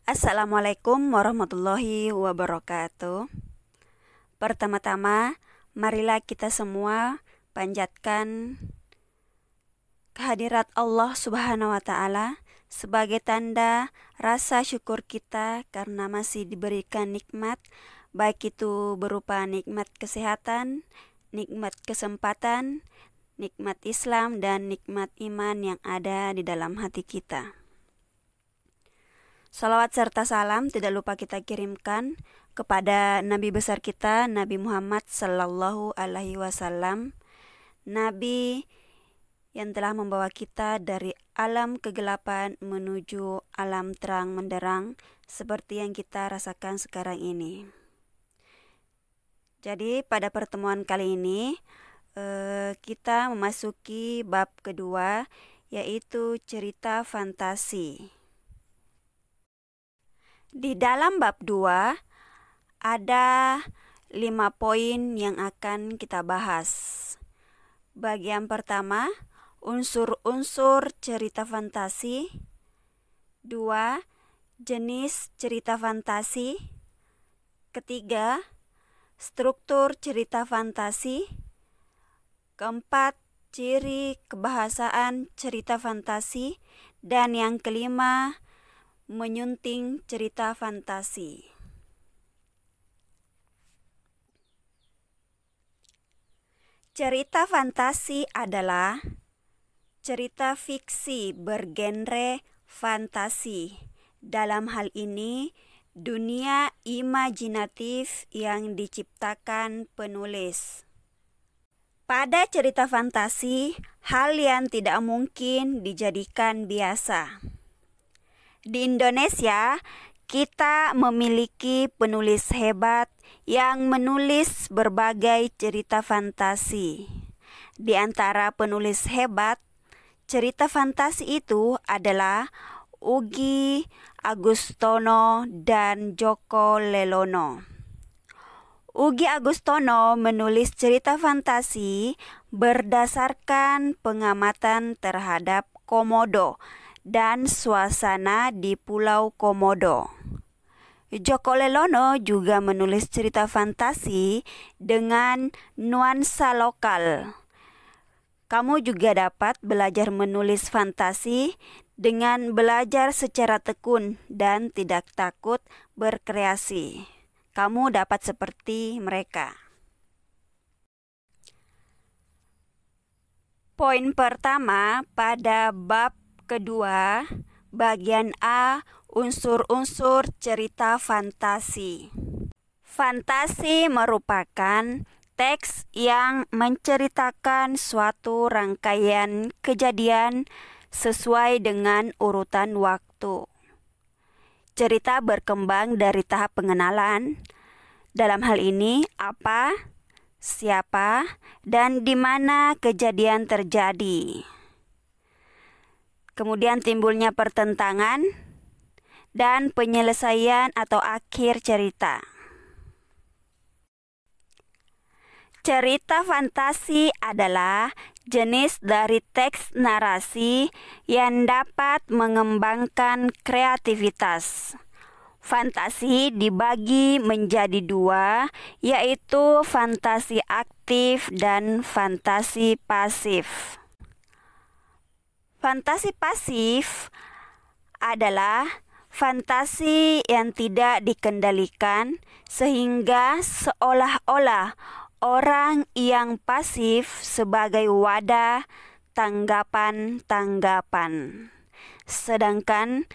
Assalamualaikum warahmatullahi wabarakatuh. Pertama-tama, marilah kita semua panjatkan kehadirat Allah Subhanahu wa Ta'ala sebagai tanda rasa syukur kita karena masih diberikan nikmat, baik itu berupa nikmat kesehatan, nikmat kesempatan, nikmat Islam, dan nikmat iman yang ada di dalam hati kita. Salawat serta salam tidak lupa kita kirimkan kepada Nabi besar kita, Nabi Muhammad Sallallahu Alaihi Wasallam, Nabi yang telah membawa kita dari alam kegelapan menuju alam terang menderang seperti yang kita rasakan sekarang ini. Jadi pada pertemuan kali ini kita memasuki bab kedua, yaitu cerita fantasi. Di dalam bab 2 ada 5 poin yang akan kita bahas. Bagian pertama, unsur-unsur cerita fantasi. 2, jenis cerita fantasi. Ketiga, struktur cerita fantasi. Keempat, ciri kebahasaan cerita fantasi. Dan yang kelima, menyunting cerita fantasi. Cerita fantasi adalah cerita fiksi bergenre fantasi. Dalam hal ini, dunia imajinatif yang diciptakan penulis. Pada cerita fantasi, hal yang tidak mungkin dijadikan biasa. Di Indonesia, kita memiliki penulis hebat yang menulis berbagai cerita fantasi. Di antara penulis hebat cerita fantasi itu adalah Ugi Agustono dan Joko Lelono. Ugi Agustono menulis cerita fantasi berdasarkan pengamatan terhadap Komodo dan suasana di Pulau Komodo. Joko Lelono juga menulis cerita fantasi dengan nuansa lokal. Kamu juga dapat belajar menulis fantasi dengan belajar secara tekun dan tidak takut berkreasi. Kamu dapat seperti mereka. Poin pertama pada bab kedua, bagian A, unsur-unsur cerita fantasi. Fantasi merupakan teks yang menceritakan suatu rangkaian kejadian sesuai dengan urutan waktu. Cerita berkembang dari tahap pengenalan. Dalam hal ini, apa, siapa, dan di mana kejadian terjadi. Kemudian timbulnya pertentangan dan penyelesaian atau akhir cerita. Cerita fantasi adalah jenis dari teks narasi yang dapat mengembangkan kreativitas. Fantasi dibagi menjadi 2, yaitu fantasi aktif dan fantasi pasif. Fantasi pasif adalah fantasi yang tidak dikendalikan sehingga seolah-olah orang yang pasif sebagai wadah tanggapan-tanggapan. Sedangkan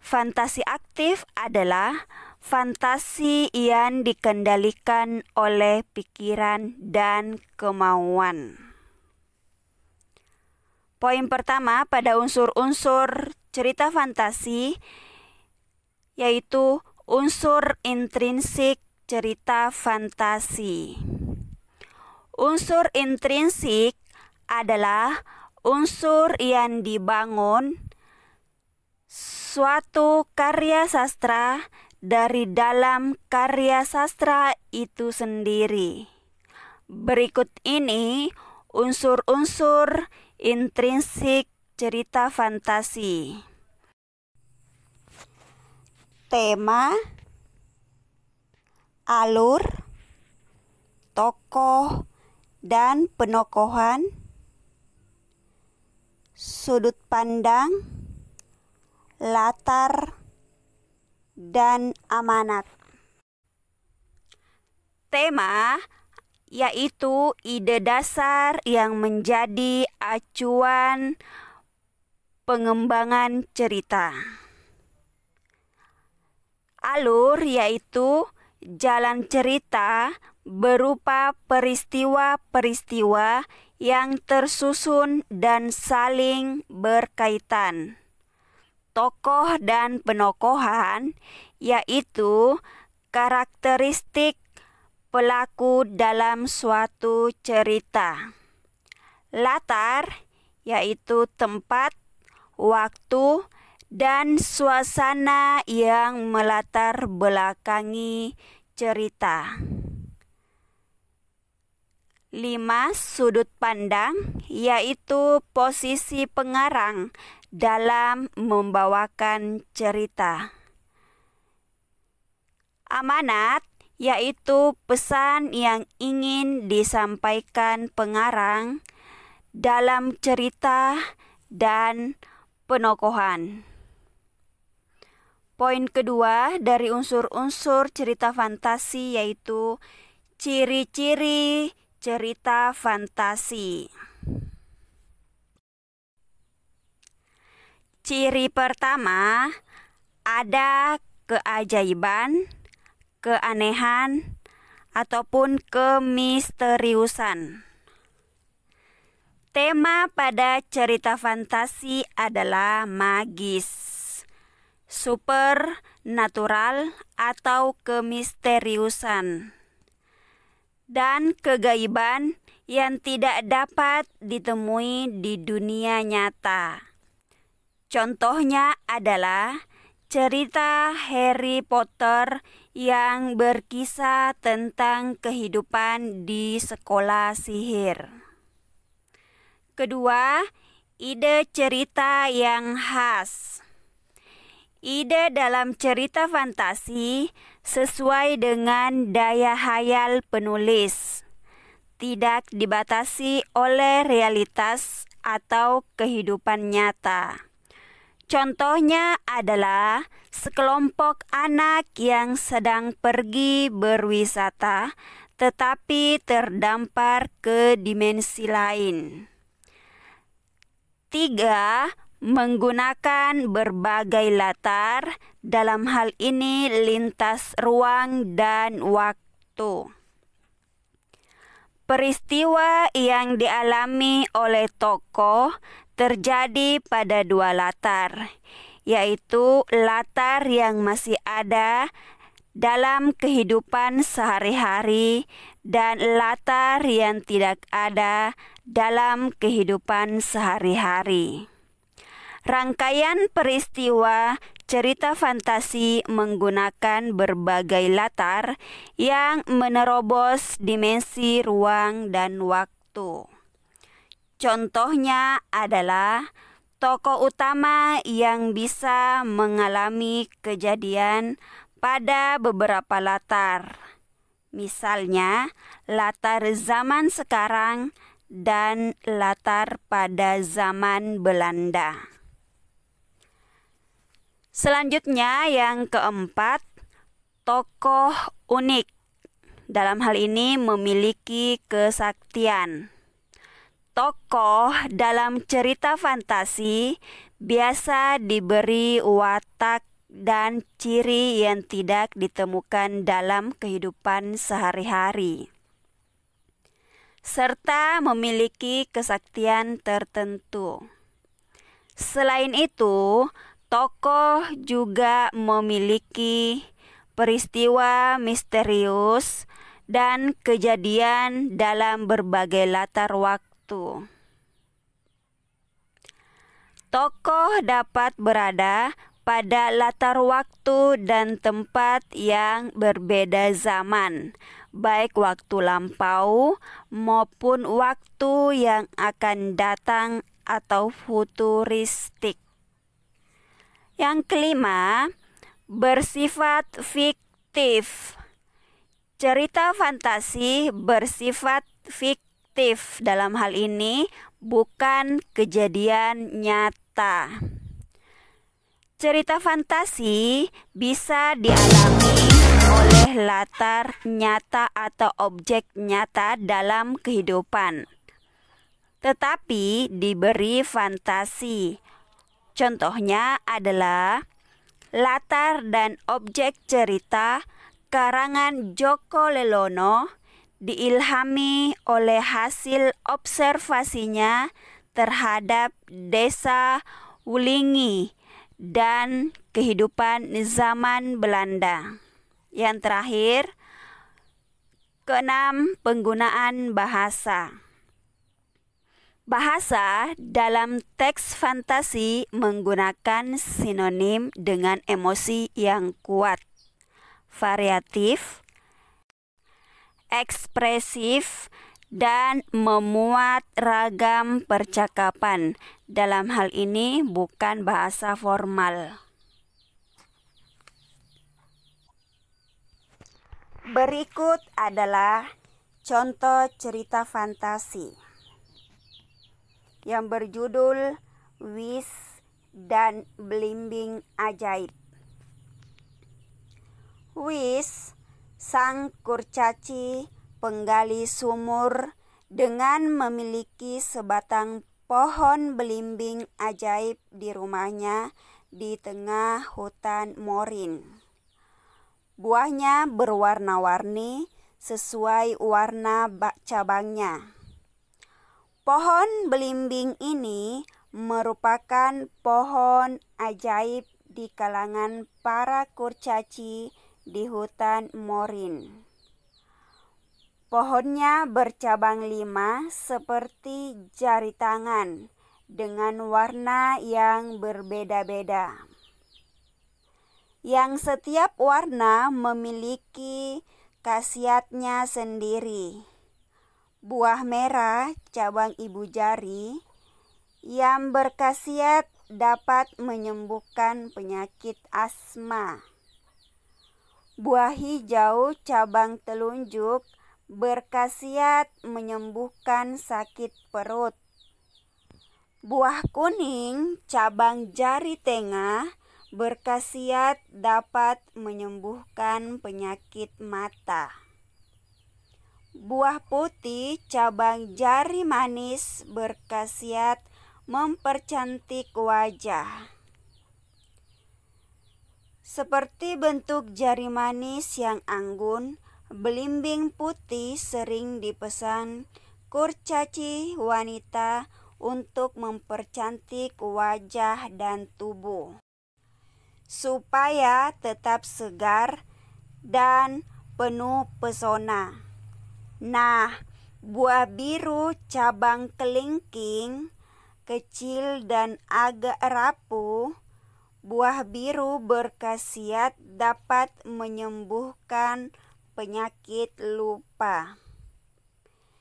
fantasi aktif adalah fantasi yang dikendalikan oleh pikiran dan kemauan. Poin pertama pada unsur-unsur cerita fantasi yaitu unsur intrinsik cerita fantasi. Unsur intrinsik adalah unsur yang dibangun suatu karya sastra dari dalam karya sastra itu sendiri. Berikut ini unsur-unsur intrinsik cerita fantasi. tema, alur, tokoh dan penokohan, sudut pandang, latar, dan amanat. Tema yaitu ide dasar yang menjadi acuan pengembangan cerita. Alur yaitu jalan cerita berupa peristiwa-peristiwa yang tersusun dan saling berkaitan. Tokoh dan penokohan yaitu karakteristik pelaku dalam suatu cerita. Latar yaitu tempat, waktu, dan suasana yang melatar belakangi cerita. 5. Sudut pandang yaitu posisi pengarang dalam membawakan cerita. Amanat yaitu pesan yang ingin disampaikan pengarang dalam cerita dan penokohan. Poin kedua dari unsur-unsur cerita fantasi yaitu ciri-ciri cerita fantasi. Ciri pertama, ada keajaiban, keanehan, ataupun kemisteriusan. Tema pada cerita fantasi adalah magis, supernatural atau kemisteriusan, dan kegaiban yang tidak dapat ditemui di dunia nyata. Contohnya adalah cerita Harry Potter yang berkisah tentang kehidupan di sekolah sihir. Kedua, ide cerita yang khas. Ide dalam cerita fantasi sesuai dengan daya khayal penulis, tidak dibatasi oleh realitas atau kehidupan nyata. Contohnya adalah sekelompok anak yang sedang pergi berwisata tetapi terdampar ke dimensi lain. 3. Menggunakan berbagai latar, dalam hal ini lintas ruang dan waktu. Peristiwa yang dialami oleh tokoh terjadi pada 2 latar, yaitu latar yang masih ada dalam kehidupan sehari-hari dan latar yang tidak ada dalam kehidupan sehari-hari. Rangkaian peristiwa cerita fantasi menggunakan berbagai latar yang menerobos dimensi ruang dan waktu. Contohnya adalah tokoh utama yang bisa mengalami kejadian pada beberapa latar. Misalnya, latar zaman sekarang dan latar pada zaman Belanda. Selanjutnya yang keempat, tokoh unik. Dalam hal ini memiliki kesaktian. Tokoh dalam cerita fantasi biasa diberi watak dan ciri yang tidak ditemukan dalam kehidupan sehari-hari, serta memiliki kesaktian tertentu. Selain itu, tokoh juga memiliki peristiwa misterius dan kejadian dalam berbagai latar waktu. Tokoh dapat berada pada latar waktu dan tempat yang berbeda zaman, baik waktu lampau maupun waktu yang akan datang atau futuristik. Yang kelima, bersifat fiktif. Cerita fantasi bersifat fiktif. Dalam hal ini bukan kejadian nyata. Cerita fantasi bisa dialami oleh latar nyata atau objek nyata dalam kehidupan, tetapi diberi fantasi. Contohnya adalah latar dan objek cerita karangan Joko Lelono diilhami oleh hasil observasinya terhadap desa Wulingi dan kehidupan zaman Belanda. Yang terakhir, keenam, penggunaan bahasa. Bahasa dalam teks fantasi menggunakan sinonim dengan emosi yang kuat, variatif, ekspresif, dan memuat ragam percakapan. Dalam hal ini bukan bahasa formal. Berikut adalah contoh cerita fantasi yang berjudul Wis dan Belimbing Ajaib. Wis, sang kurcaci penggali sumur, dengan memiliki sebatang pohon belimbing ajaib di rumahnya di tengah hutan Morin. Buahnya berwarna-warni sesuai warna cabangnya. Pohon belimbing ini merupakan pohon ajaib di kalangan para kurcaci di hutan Morin. Pohonnya bercabang 5 seperti jari tangan dengan warna yang berbeda-beda, yang setiap warna memiliki khasiatnya sendiri. Buah merah cabang ibu jari yang berkhasiat dapat menyembuhkan penyakit asma. Buah hijau cabang telunjuk berkhasiat menyembuhkan sakit perut. Buah kuning cabang jari tengah berkhasiat dapat menyembuhkan penyakit mata. Buah putih cabang jari manis berkhasiat mempercantik wajah. Seperti bentuk jari manis yang anggun, belimbing putih sering dipesan kurcaci wanita untuk mempercantik wajah dan tubuh, supaya tetap segar dan penuh pesona. Nah, buah biru cabang kelingking, kecil dan agak rapuh. Buah biru berkhasiat dapat menyembuhkan penyakit lupa.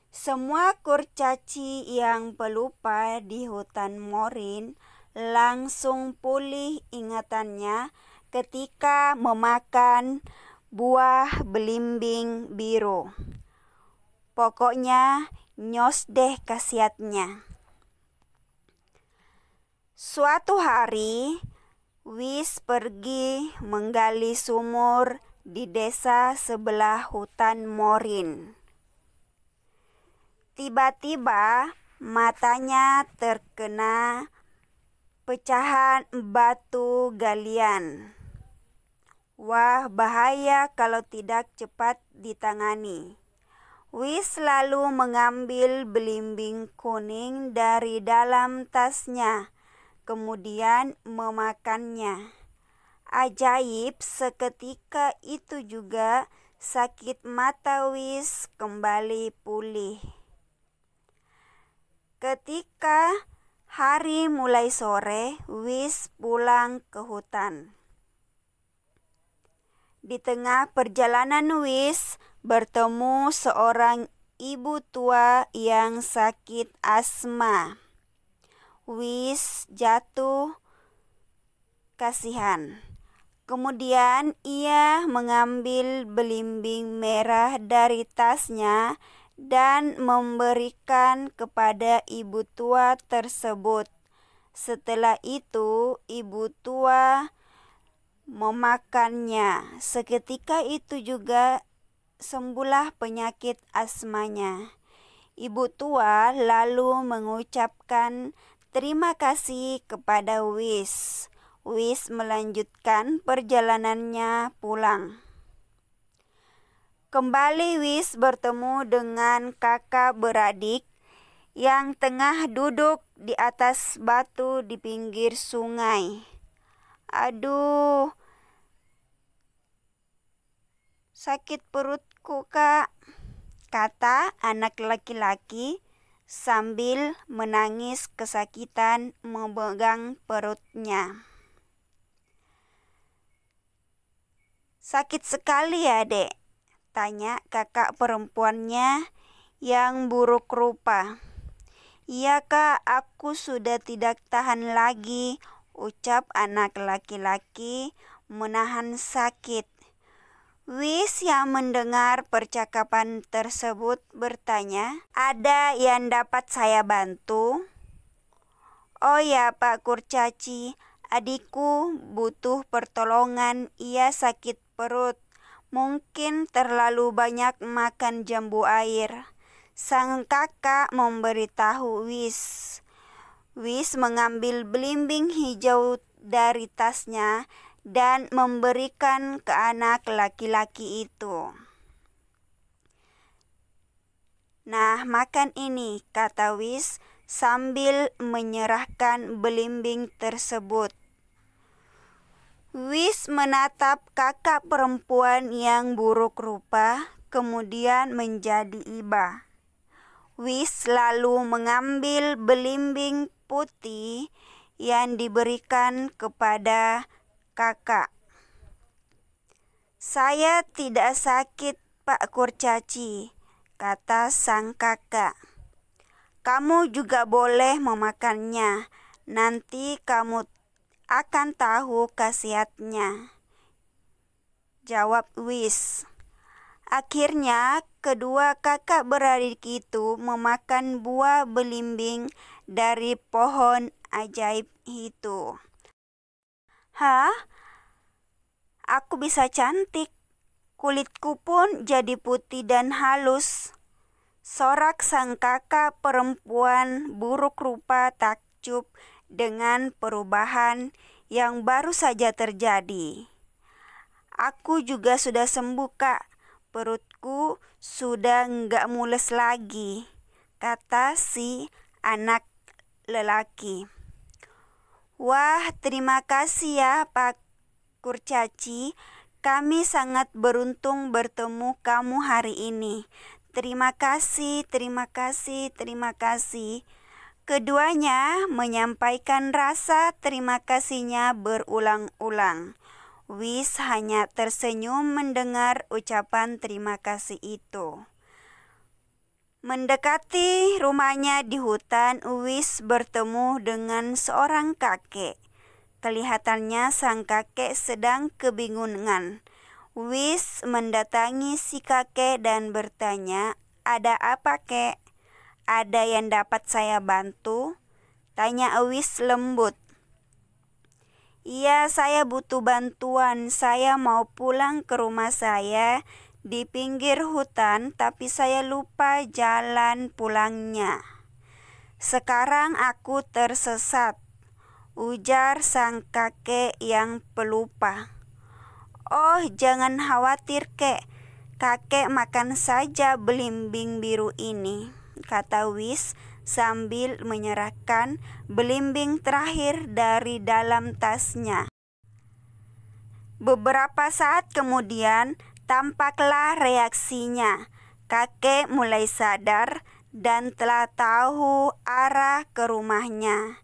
Semua kurcaci yang pelupa di hutan Morin langsung pulih ingatannya ketika memakan buah belimbing biru. Pokoknya nyos deh khasiatnya. Suatu hari, Wis pergi menggali sumur di desa sebelah hutan Morin. Tiba-tiba matanya terkena pecahan batu galian. Wah, bahaya kalau tidak cepat ditangani. Wis lalu mengambil belimbing kuning dari dalam tasnya, kemudian memakannya. Ajaib, seketika itu juga sakit mata Wis kembali pulih. Ketika hari mulai sore, Wis pulang ke hutan. Di tengah perjalanan Wis bertemu seorang ibu tua yang sakit asma. Wis jatuh kasihan. Kemudian ia mengambil belimbing merah dari tasnya dan memberikan kepada ibu tua tersebut. Setelah itu ibu tua memakannya. Seketika itu juga sembuhlah penyakit asmanya. Ibu tua lalu mengucapkan terima kasih kepada Wis. Wis melanjutkan perjalanannya pulang. Kembali Wis bertemu dengan kakak beradik yang tengah duduk di atas batu di pinggir sungai. Aduh, sakit perutku, Kak, kata anak laki-laki sambil menangis kesakitan memegang perutnya. Sakit sekali ya, Dek? Tanya kakak perempuannya yang buruk rupa. Iya, Kak, aku sudah tidak tahan lagi, ucap anak laki-laki menahan sakit. Wis yang mendengar percakapan tersebut bertanya, ada yang dapat saya bantu? Oh ya, Pak Kurcaci, adikku butuh pertolongan, ia sakit perut. Mungkin terlalu banyak makan jambu air. Sang kakak memberitahu Wis. Wis mengambil belimbing hijau dari tasnya dan memberikan ke anak laki-laki itu. Nah, makan ini, kata Wis sambil menyerahkan belimbing tersebut. Wis menatap kakak perempuan yang buruk rupa, kemudian menjadi iba. Wis lalu mengambil belimbing putih yang diberikan kepada kakak. Saya tidak sakit, Pak Kurcaci, kata sang kakak. Kamu juga boleh memakannya, nanti kamu akan tahu khasiatnya, jawab Wis. Akhirnya kedua kakak beradik itu memakan buah belimbing dari pohon ajaib itu. Hah? Aku bisa cantik. Kulitku pun jadi putih dan halus. Sorak sang kakak perempuan buruk rupa takjub dengan perubahan yang baru saja terjadi. Aku juga sudah sembuh, Kak. Perutku sudah enggak mules lagi, kata si anak lelaki. Wah, terima kasih ya, Pak Kurcaci. Kami sangat beruntung bertemu kamu hari ini. Terima kasih, terima kasih, terima kasih. Keduanya menyampaikan rasa terima kasihnya berulang-ulang. Wis hanya tersenyum mendengar ucapan terima kasih itu. Mendekati rumahnya di hutan, Wis bertemu dengan seorang kakek. Kelihatannya sang kakek sedang kebingungan. Wis mendatangi si kakek dan bertanya, ada apa, Kek? Ada yang dapat saya bantu? Tanya Wis lembut. Iya, saya butuh bantuan. Saya mau pulang ke rumah saya di pinggir hutan, tapi saya lupa jalan pulangnya. Sekarang aku tersesat, ujar sang kakek yang pelupa. Oh, jangan khawatir, Kek. Kakek makan saja belimbing biru ini, kata Wis sambil menyerahkan belimbing terakhir dari dalam tasnya. Beberapa saat kemudian tampaklah reaksinya. Kakek mulai sadar dan telah tahu arah ke rumahnya.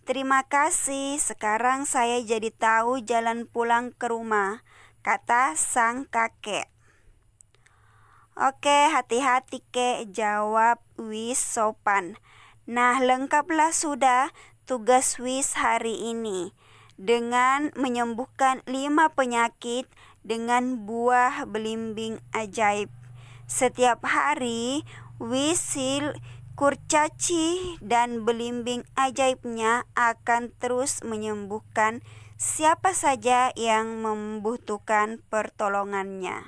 Terima kasih, sekarang saya jadi tahu jalan pulang ke rumah, kata sang kakek. Oke, hati-hati, Kek, jawab Wis sopan. Nah, lengkaplah sudah tugas Wis hari ini. dengan menyembuhkan 5 penyakit dengan buah belimbing ajaib. Setiap hari wisil, kurcaci, dan belimbing ajaibnya akan terus menyembuhkan siapa saja yang membutuhkan pertolongannya.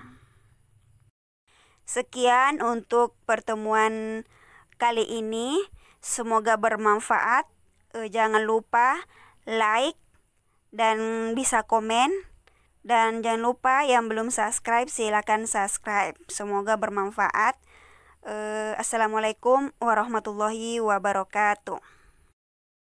Sekian untuk pertemuan kali ini. Semoga bermanfaat. Jangan lupa like dan bisa komen. Dan jangan lupa yang belum subscribe silakan subscribe. Semoga bermanfaat. Assalamualaikum warahmatullahi wabarakatuh.